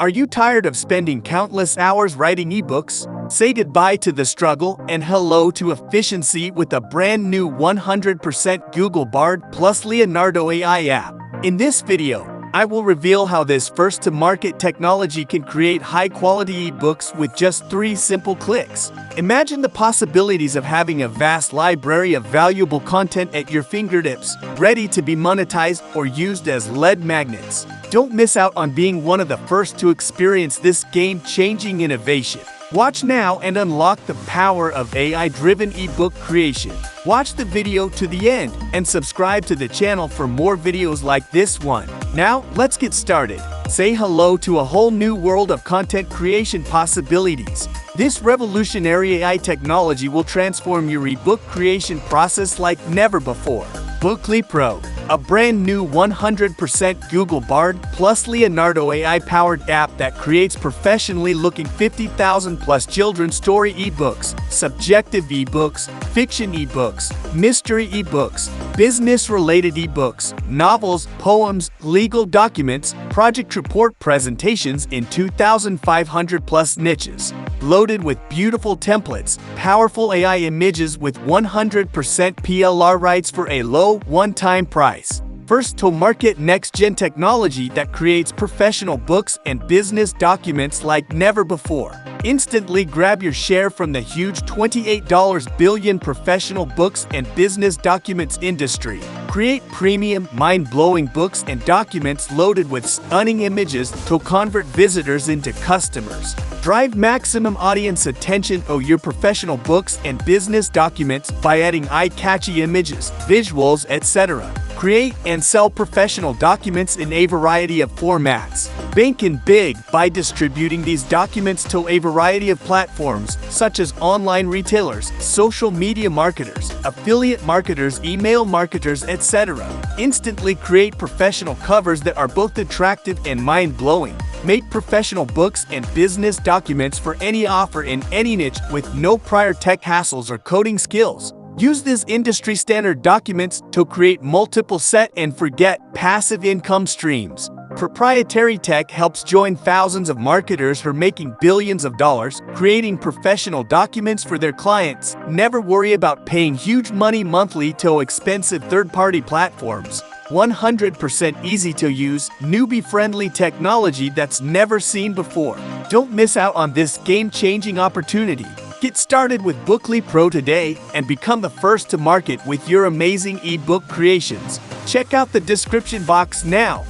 Are you tired of spending countless hours writing ebooks? Say goodbye to the struggle and hello to efficiency with a brand new 100% Google Bard plus Leonardo AI app. In this video, I will reveal how this first-to-market technology can create high-quality ebooks with just 3 simple clicks. Imagine the possibilities of having a vast library of valuable content at your fingertips, ready to be monetized or used as lead magnets. Don't miss out on being one of the first to experience this game-changing innovation. Watch now and unlock the power of AI-driven ebook creation. Watch the video to the end and subscribe to the channel for more videos like this one. Now, let's get started. Say hello to a whole new world of content creation possibilities. This revolutionary AI technology will transform your ebook creation process like never before. Bookly Pro, a brand new 100% Google Bard plus Leonardo AI-powered app that creates professionally looking 50,000-plus children's story ebooks, subjective ebooks, fiction ebooks, mystery ebooks, business-related ebooks, novels, poems, legal documents, project report presentations in 2,500-plus niches. Loaded with beautiful templates, powerful AI images with 100% PLR rights for a low, one-time price. First-to-market next-gen technology that creates professional books and business documents like never before. Instantly grab your share from the huge $28 billion professional books and business documents industry. Create premium, mind-blowing books and documents loaded with stunning images to convert visitors into customers. Drive maximum audience attention to your professional books and business documents by adding eye-catchy images, visuals, etc. Create and sell professional documents in a variety of formats. Banking big by distributing these documents to a variety of platforms such as online retailers, social media marketers, affiliate marketers, email marketers, etc. Instantly create professional covers that are both attractive and mind-blowing. Make professional books and business documents for any offer in any niche with no prior tech hassles or coding skills. Use these industry-standard documents to create multiple set-and-forget passive income streams. Proprietary tech helps join thousands of marketers who are making billions of dollars creating professional documents for their clients. Never worry about paying huge money monthly to expensive third-party platforms. 100% easy to use, newbie-friendly technology that's never seen before. Don't miss out on this game-changing opportunity. Get started with Bookly Pro today and become the first to market with your amazing ebook creations. Check out the description box now.